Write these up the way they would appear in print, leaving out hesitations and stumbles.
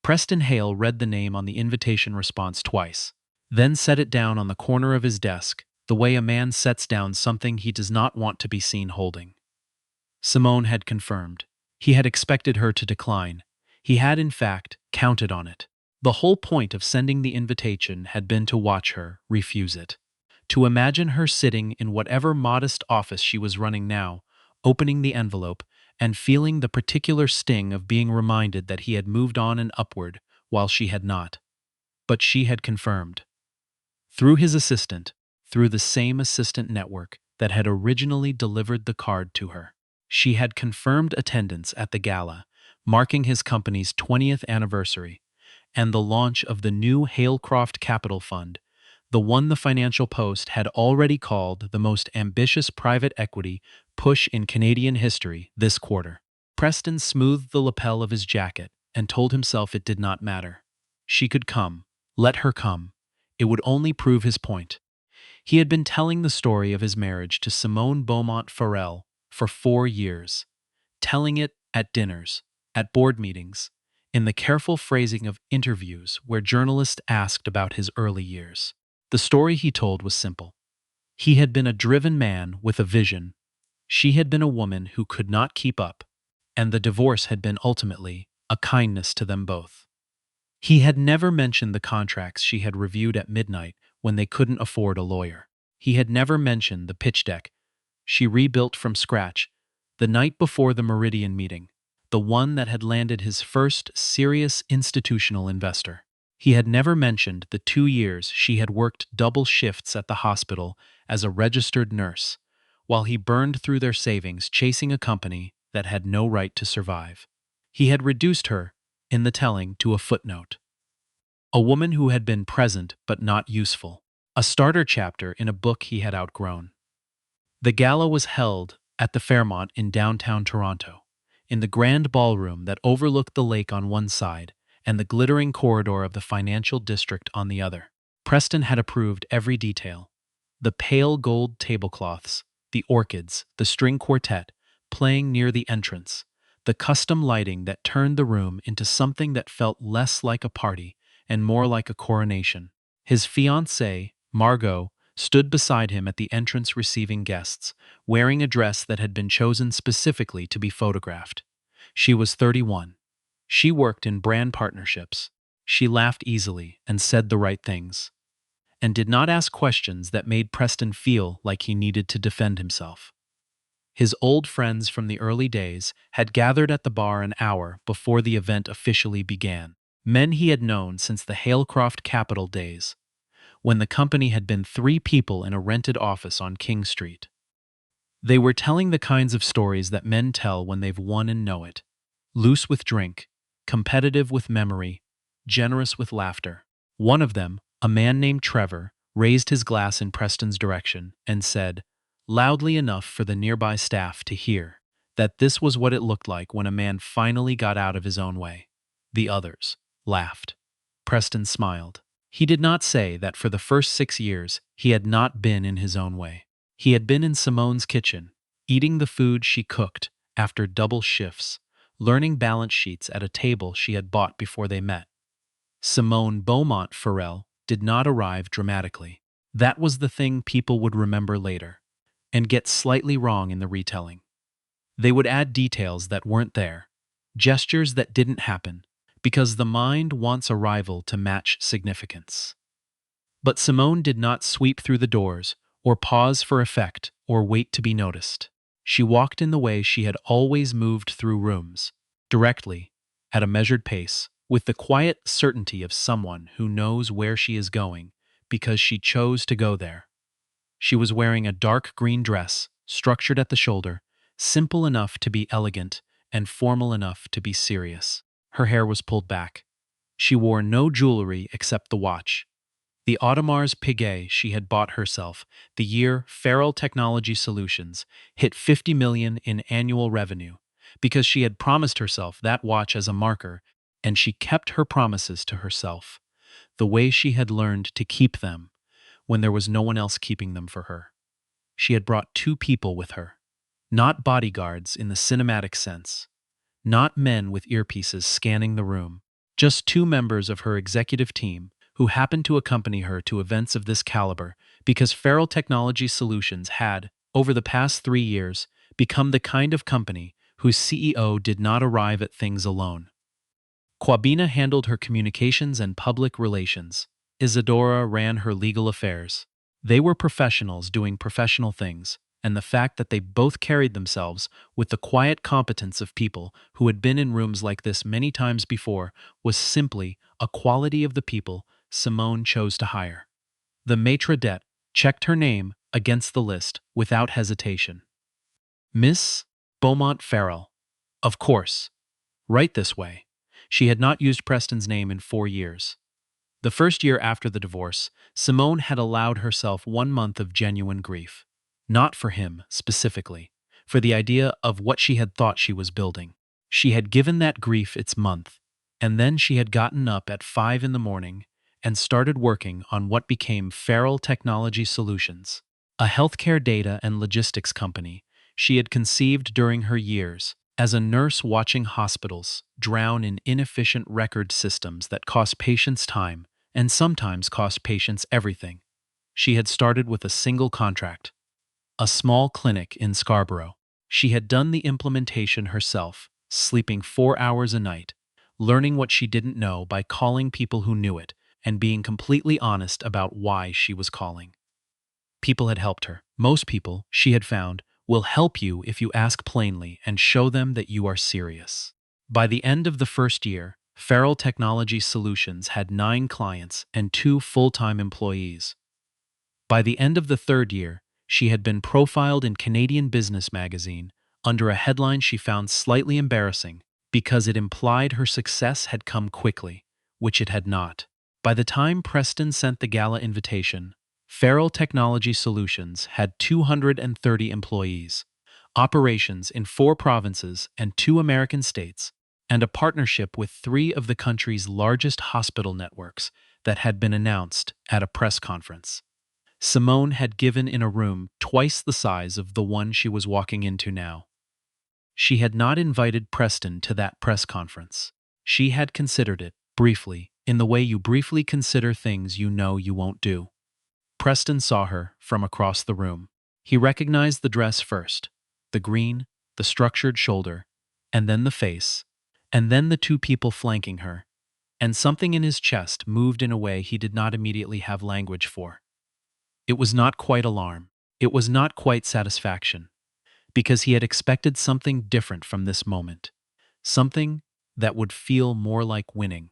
Preston Hale read the name on the invitation response twice, then set it down on the corner of his desk, the way a man sets down something he does not want to be seen holding. Simone had confirmed. He had expected her to decline. He had, in fact, counted on it. The whole point of sending the invitation had been to watch her refuse it. To imagine her sitting in whatever modest office she was running now, opening the envelope, and feeling the particular sting of being reminded that he had moved on and upward while she had not. But she had confirmed. Through his assistant, through the same assistant network that had originally delivered the card to her. She had confirmed attendance at the gala, marking his company's 20th anniversary, and the launch of the new Halecroft Capital Fund, the one the Financial Post had already called the most ambitious private equity push in Canadian history this quarter. Preston smoothed the lapel of his jacket and told himself it did not matter. She could come. Let her come. It would only prove his point. He had been telling the story of his marriage to Simone Beaumont-Farrell for 4 years, telling it at dinners, at board meetings, in the careful phrasing of interviews where journalists asked about his early years. The story he told was simple. He had been a driven man with a vision. She had been a woman who could not keep up, and the divorce had been ultimately a kindness to them both. He had never mentioned the contracts she had reviewed at midnight when they couldn't afford a lawyer. He had never mentioned the pitch deck she rebuilt from scratch the night before the Meridian meeting, the one that had landed his first serious institutional investor. He had never mentioned the 2 years she had worked double shifts at the hospital as a registered nurse, while he burned through their savings chasing a company that had no right to survive. He had reduced her, in the telling, to a footnote. A woman who had been present but not useful. A starter chapter in a book he had outgrown. The gala was held at the Fairmont in downtown Toronto, in the grand ballroom that overlooked the lake on one side and the glittering corridor of the financial district on the other. Preston had approved every detail. The pale gold tablecloths, the orchids, the string quartet playing near the entrance, the custom lighting that turned the room into something that felt less like a party and more like a coronation. His fiancée, Margot, stood beside him at the entrance receiving guests, wearing a dress that had been chosen specifically to be photographed. She was 31. She worked in brand partnerships. She laughed easily and said the right things, and did not ask questions that made Preston feel like he needed to defend himself. His old friends from the early days had gathered at the bar an hour before the event officially began. Men he had known since the Halecroft Capital days, when the company had been 3 people in a rented office on King Street. They were telling the kinds of stories that men tell when they've won and know it. Loose with drink, competitive with memory, generous with laughter. One of them, a man named Trevor, raised his glass in Preston's direction and said, loudly enough for the nearby staff to hear, that this was what it looked like when a man finally got out of his own way. The others laughed. Preston smiled. He did not say that for the first 6 years he had not been in his own way. He had been in Simone's kitchen, eating the food she cooked after double shifts, learning balance sheets at a table she had bought before they met. Simone Beaumont-Farrell did not arrive dramatically. That was the thing people would remember later, and get slightly wrong in the retelling. They would add details that weren't there, gestures that didn't happen, because the mind wants arrival to match significance. But Simone did not sweep through the doors, or pause for effect, or wait to be noticed. She walked in the way she had always moved through rooms, directly, at a measured pace, with the quiet certainty of someone who knows where she is going because she chose to go there. She was wearing a dark green dress, structured at the shoulder, simple enough to be elegant and formal enough to be serious. Her hair was pulled back. She wore no jewelry except the watch. The Audemars Piguet she had bought herself the year Feral Technology Solutions hit $50 million in annual revenue, because she had promised herself that watch as a marker, and she kept her promises to herself, the way she had learned to keep them when there was no one else keeping them for her. She had brought 2 people with her, not bodyguards in the cinematic sense, not men with earpieces scanning the room, Just two members of her executive team who happened to accompany her to events of this caliber because Feral Technology Solutions had, over the past 3 years, become the kind of company whose CEO did not arrive at things alone. Quabina handled her communications and public relations. Isadora ran her legal affairs. They were professionals doing professional things, and the fact that they both carried themselves with the quiet competence of people who had been in rooms like this many times before was simply a quality of the people Simone chose to hire. The maitre d' checked her name against the list without hesitation. Miss Beaumont Farrell. Of course. Right this way. She had not used Preston's name in 4 years. The first year after the divorce, Simone had allowed herself 1 month of genuine grief. Not for him, specifically, for the idea of what she had thought she was building. She had given that grief its month, and then she had gotten up at 5 in the morning and started working on what became Feral Technology Solutions, a healthcare data and logistics company she had conceived during her years as a nurse watching hospitals drown in inefficient record systems that cost patients time and sometimes cost patients everything. She had started with a single contract, a small clinic in Scarborough. She had done the implementation herself, sleeping 4 hours a night, learning what she didn't know by calling people who knew it, and being completely honest about why she was calling. People had helped her. Most people, she had found, will help you if you ask plainly and show them that you are serious. By the end of the first year, Feral Technology Solutions had 9 clients and 2 full-time employees. By the end of the third year, she had been profiled in Canadian Business Magazine under a headline she found slightly embarrassing because it implied her success had come quickly, which it had not. By the time Preston sent the gala invitation, Feral Technology Solutions had 230 employees, operations in 4 provinces and 2 American states, and a partnership with 3 of the country's largest hospital networks that had been announced at a press conference. Simone had given in a room twice the size of the one she was walking into now. She had not invited Preston to that press conference. She had considered it, briefly, in the way you briefly consider things you know you won't do. Preston saw her from across the room. He recognized the dress first, the green, the structured shoulder, and then the face, and then the 2 people flanking her, and something in his chest moved in a way he did not immediately have language for. It was not quite alarm. It was not quite satisfaction, because he had expected something different from this moment, something that would feel more like winning.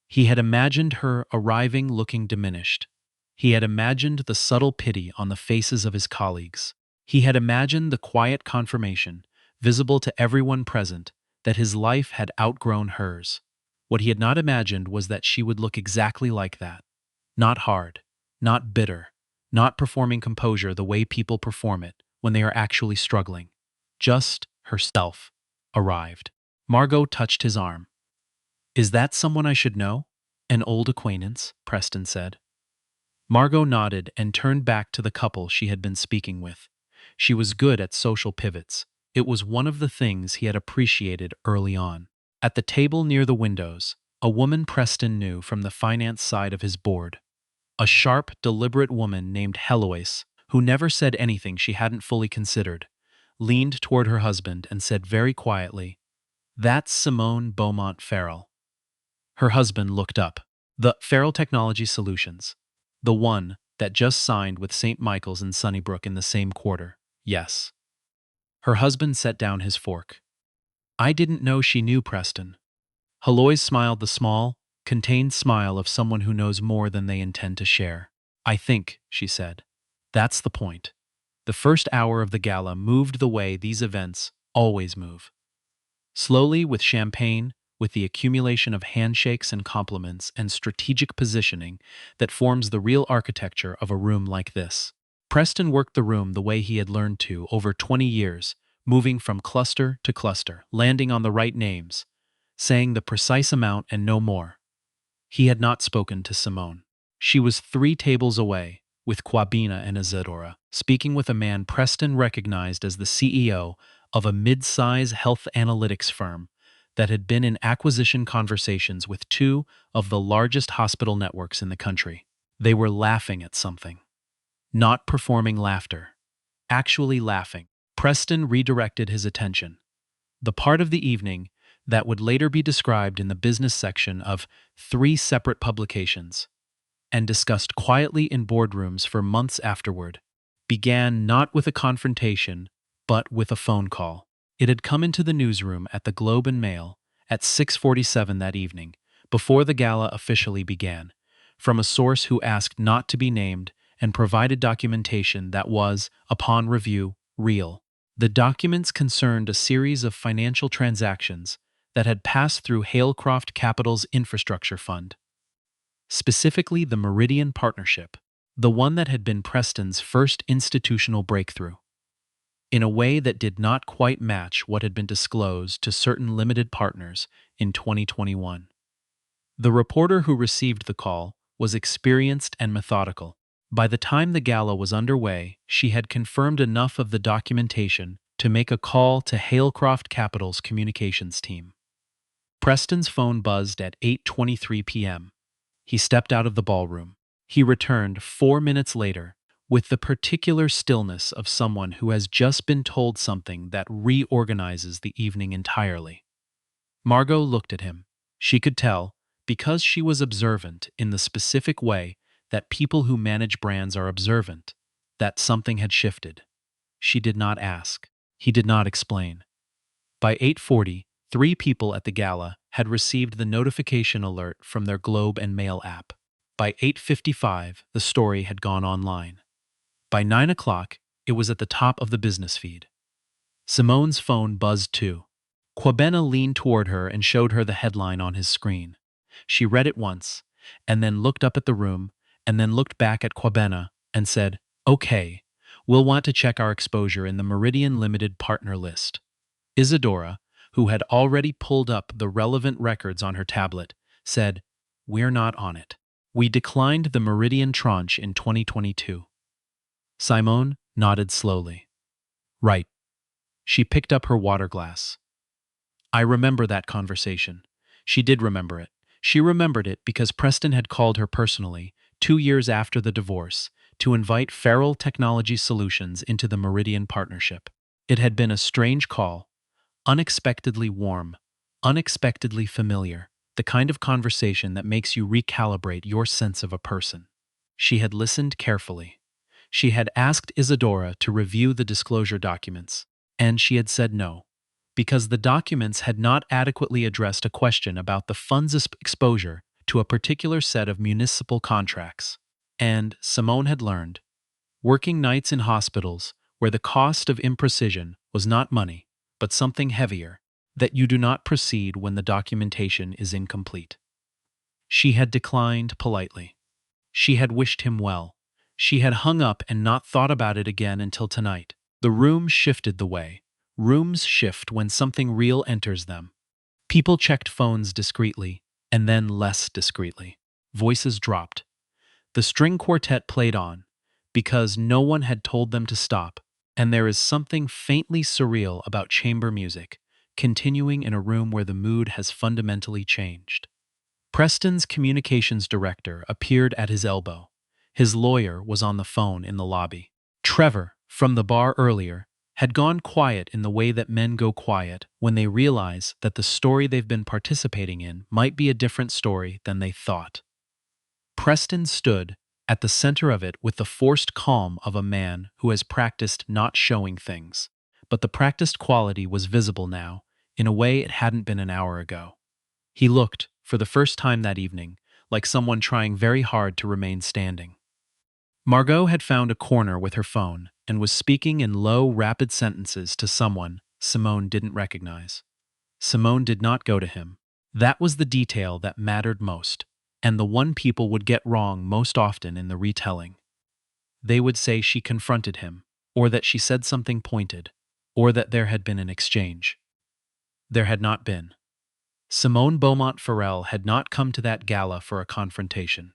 He had imagined her arriving looking diminished. He had imagined the subtle pity on the faces of his colleagues. He had imagined the quiet confirmation, visible to everyone present, that his life had outgrown hers. What he had not imagined was that she would look exactly like that. Not hard, not bitter, not performing composure the way people perform it when they are actually struggling. Just herself arrived. Margot touched his arm. "Is that someone I should know?" "An old acquaintance," Preston said. Margot nodded and turned back to the couple she had been speaking with. She was good at social pivots. It was one of the things he had appreciated early on. At the table near the windows, a woman Preston knew from the finance side of his board. A sharp, deliberate woman named Heloise, who never said anything she hadn't fully considered, leaned toward her husband and said very quietly, "That's Simone Beaumont Farrell." Her husband looked up. "The Feral Technology Solutions. The one that just signed with St. Michael's and Sunnybrook in the same quarter." "Yes." Her husband set down his fork. "I didn't know she knew Preston." Heloise smiled the small, contained smile of someone who knows more than they intend to share. "I think," she said, "that's the point." The first hour of the gala moved the way these events always move. Slowly, with champagne, with the accumulation of handshakes and compliments and strategic positioning that forms the real architecture of a room like this. Preston worked the room the way he had learned to over 20 years, moving from cluster to cluster, landing on the right names, saying the precise amount and no more. He had not spoken to Simone. She was 3 tables away, with Quabina and Isadora, speaking with a man Preston recognized as the CEO of a mid-size health analytics firm that had been in acquisition conversations with two of the largest hospital networks in the country. They were laughing at something. Not performing laughter. Actually laughing. Preston redirected his attention. The part of the evening that would later be described in the business section of three separate publications and discussed quietly in boardrooms for months afterward, began not with a confrontation, but with a phone call. It had come into the newsroom at the Globe and Mail at 6:47 that evening, before the gala officially began, from a source who asked not to be named and provided documentation that was, upon review, real. The documents concerned a series of financial transactions that had passed through Halecroft Capital's infrastructure fund, specifically the Meridian Partnership, the one that had been Preston's first institutional breakthrough, in a way that did not quite match what had been disclosed to certain limited partners in 2021. The reporter who received the call was experienced and methodical. By the time the gala was underway, she had confirmed enough of the documentation to make a call to Halecroft Capital's communications team. Preston's phone buzzed at 8:23 p.m. He stepped out of the ballroom. He returned 4 minutes later with the particular stillness of someone who has just been told something that reorganizes the evening entirely. Margot looked at him. She could tell, because she was observant in the specific way that people who manage brands are observant, that something had shifted. She did not ask. He did not explain. By 8:40, three people at the gala had received the notification alert from their Globe and Mail app. By 8:55, the story had gone online. By 9 o'clock, it was at the top of the business feed. Simone's phone buzzed too. Kwabena leaned toward her and showed her the headline on his screen. She read it once, and then looked up at the room, and then looked back at Kwabena and said, "Okay, we'll want to check our exposure in the Meridian Limited partner list." Isadora, who had already pulled up the relevant records on her tablet, said, "We're not on it. We declined the Meridian tranche in 2022. Simone nodded slowly. "Right." She picked up her water glass. "I remember that conversation." She did remember it. She remembered it because Preston had called her personally, 2 years after the divorce, to invite Feral Technology Solutions into the Meridian partnership. It had been a strange call, unexpectedly warm, unexpectedly familiar, the kind of conversation that makes you recalibrate your sense of a person. She had listened carefully. She had asked Isadora to review the disclosure documents, and she had said no, because the documents had not adequately addressed a question about the fund's exposure to a particular set of municipal contracts. And, Simone had learned, working nights in hospitals where the cost of imprecision was not money, but something heavier, that you do not proceed when the documentation is incomplete. She had declined politely. She had wished him well. She had hung up and not thought about it again until tonight. The room shifted the way rooms shift when something real enters them. People checked phones discreetly, and then less discreetly. Voices dropped. The string quartet played on, because no one had told them to stop, and there is something faintly surreal about chamber music, continuing in a room where the mood has fundamentally changed. Preston's communications director appeared at his elbow. His lawyer was on the phone in the lobby. Trevor, from the bar earlier, had gone quiet in the way that men go quiet when they realize that the story they've been participating in might be a different story than they thought. Preston stood at the center of it with the forced calm of a man who has practiced not showing things, but the practiced quality was visible now, in a way it hadn't been an hour ago. He looked, for the first time that evening, like someone trying very hard to remain standing. Margot had found a corner with her phone and was speaking in low, rapid sentences to someone Simone didn't recognize. Simone did not go to him. That was the detail that mattered most, and the one people would get wrong most often in the retelling. They would say she confronted him, or that she said something pointed, or that there had been an exchange. There had not been. Simone Beaumont Farrell had not come to that gala for a confrontation.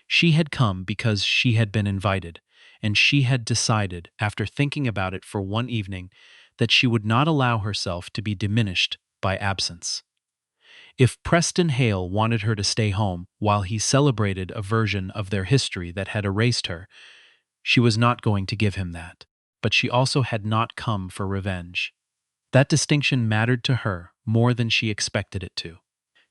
She had come because she had been invited, and she had decided, after thinking about it for one evening, that she would not allow herself to be diminished by absence. If Preston Hale wanted her to stay home while he celebrated a version of their history that had erased her, she was not going to give him that. But she also had not come for revenge. That distinction mattered to her more than she expected it to.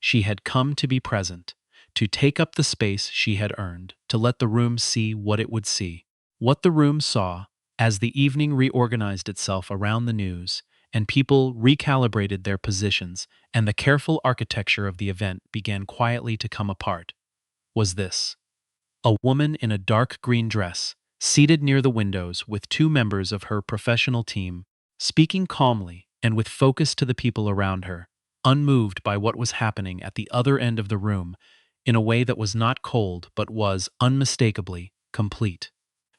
She had come to be present, to take up the space she had earned, to let the room see what it would see. What the room saw, as the evening reorganized itself around the news, and people recalibrated their positions, and the careful architecture of the event began quietly to come apart, was this. A woman in a dark green dress, seated near the windows with two members of her professional team, speaking calmly and with focus to the people around her, unmoved by what was happening at the other end of the room, in a way that was not cold but was, unmistakably, complete.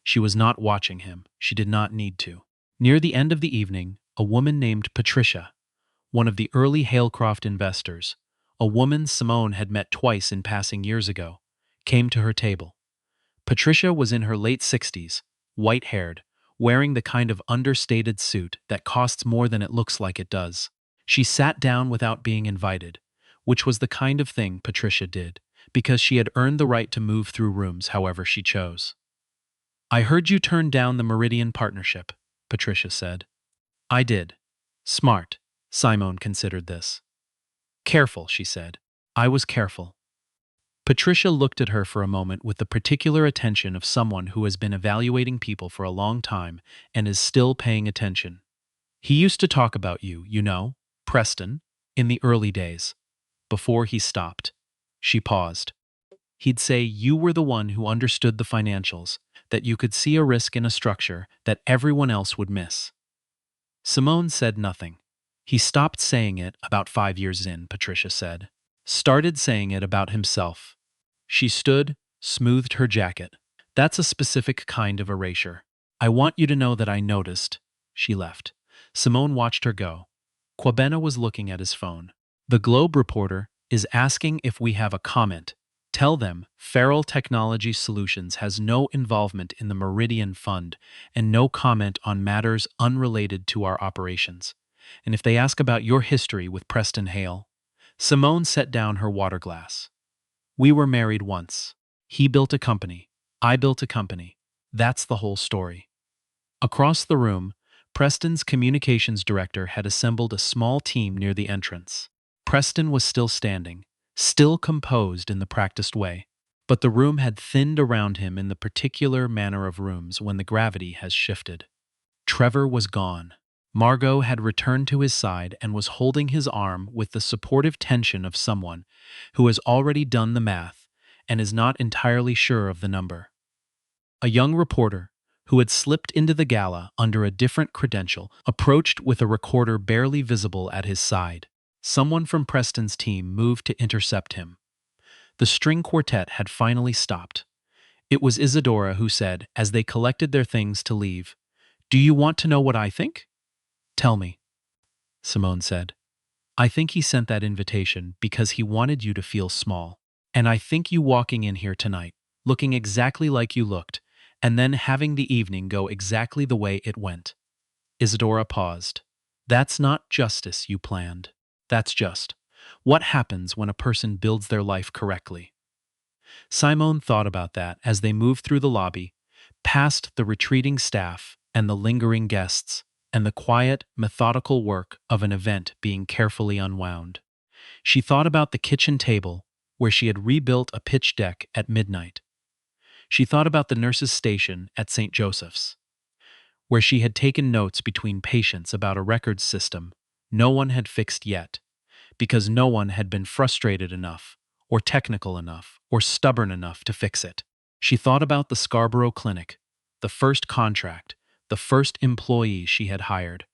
She was not watching him. She did not need to. Near the end of the evening, a woman named Patricia, one of the early Halecroft investors, a woman Simone had met twice in passing years ago, came to her table. Patricia was in her late 60s, white-haired, wearing the kind of understated suit that costs more than it looks like it does. She sat down without being invited, which was the kind of thing Patricia did, because she had earned the right to move through rooms however she chose. "I heard you turned down the Meridian partnership," Patricia said. "I did." Smart. Simone considered this. "Careful," she said. "I was careful." Patricia looked at her for a moment with the particular attention of someone who has been evaluating people for a long time and is still paying attention. "He used to talk about you, you know, Preston, in the early days." Before he stopped, she paused. "He'd say you were the one who understood the financials, that you could see a risk in a structure that everyone else would miss." Simone said nothing. "He stopped saying it about 5 years in," Patricia said. "Started saying it about himself." She stood, smoothed her jacket. "That's a specific kind of erasure. I want you to know that I noticed." She left. Simone watched her go. Quabena was looking at his phone. "The Globe reporter is asking if we have a comment. Tell them Feral Technology Solutions has no involvement in the Meridian Fund and no comment on matters unrelated to our operations. And if they ask about your history with Preston Hale." Simone set down her water glass. "We were married once. He built a company. I built a company. That's the whole story." Across the room, Preston's communications director had assembled a small team near the entrance. Preston was still standing, still composed in the practiced way, but the room had thinned around him in the particular manner of rooms when the gravity has shifted. Trevor was gone. Margot had returned to his side and was holding his arm with the supportive tension of someone who has already done the math and is not entirely sure of the number. A young reporter, who had slipped into the gala under a different credential, approached with a recorder barely visible at his side. Someone from Preston's team moved to intercept him. The string quartet had finally stopped. It was Isadora who said, as they collected their things to leave, "Do you want to know what I think?" "Tell me," Simone said. "I think he sent that invitation because he wanted you to feel small. And I think you walking in here tonight, looking exactly like you looked, and then having the evening go exactly the way it went." Isadora paused. "That's not justice you planned. That's just what happens when a person builds their life correctly." Simone thought about that as they moved through the lobby, past the retreating staff and the lingering guests, and the quiet, methodical work of an event being carefully unwound. She thought about the kitchen table, where she had rebuilt a pitch deck at midnight. She thought about the nurse's station at St. Joseph's, where she had taken notes between patients about a records system no one had fixed yet, because no one had been frustrated enough, or technical enough, or stubborn enough to fix it. She thought about the Scarborough Clinic, the first contract, the first employee she had hired,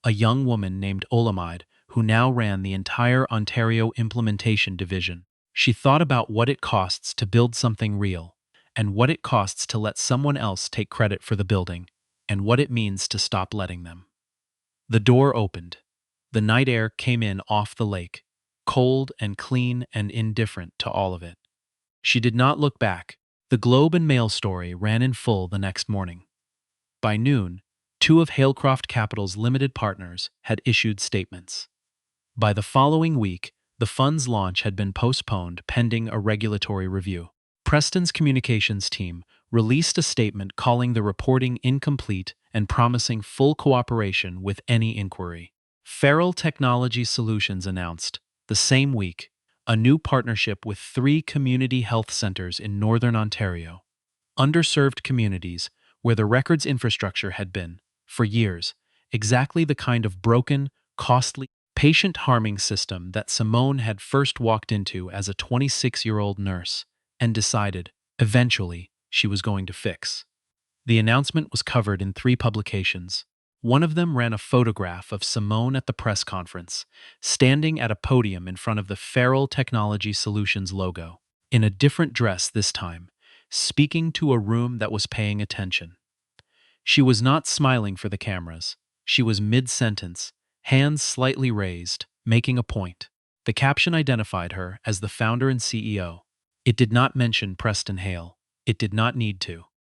a young woman named Olamide, who now ran the entire Ontario implementation division. She thought about what it costs to build something real, and what it costs to let someone else take credit for the building, and what it means to stop letting them. The door opened. The night air came in off the lake, cold and clean and indifferent to all of it. She did not look back. The Globe and Mail story ran in full the next morning. By noon, two of Halecroft Capital's limited partners had issued statements. By the following week, The fund's launch had been postponed pending a regulatory review. Preston's communications team released a statement calling the reporting incomplete and promising full cooperation with any inquiry. Feral Technology Solutions announced, the same week, a new partnership with 3 community health centers in northern Ontario, underserved communities where the records infrastructure had been, for years, exactly the kind of broken, costly, patient-harming system that Simone had first walked into as a 26-year-old nurse and decided, eventually, she was going to fix. The announcement was covered in 3 publications. One of them ran a photograph of Simone at the press conference, standing at a podium in front of the Feral Technology Solutions logo, in a different dress this time, speaking to a room that was paying attention. She was not smiling for the cameras. She was mid-sentence, hands slightly raised, making a point. The caption identified her as the founder and CEO. It did not mention Preston Hale. It did not need to.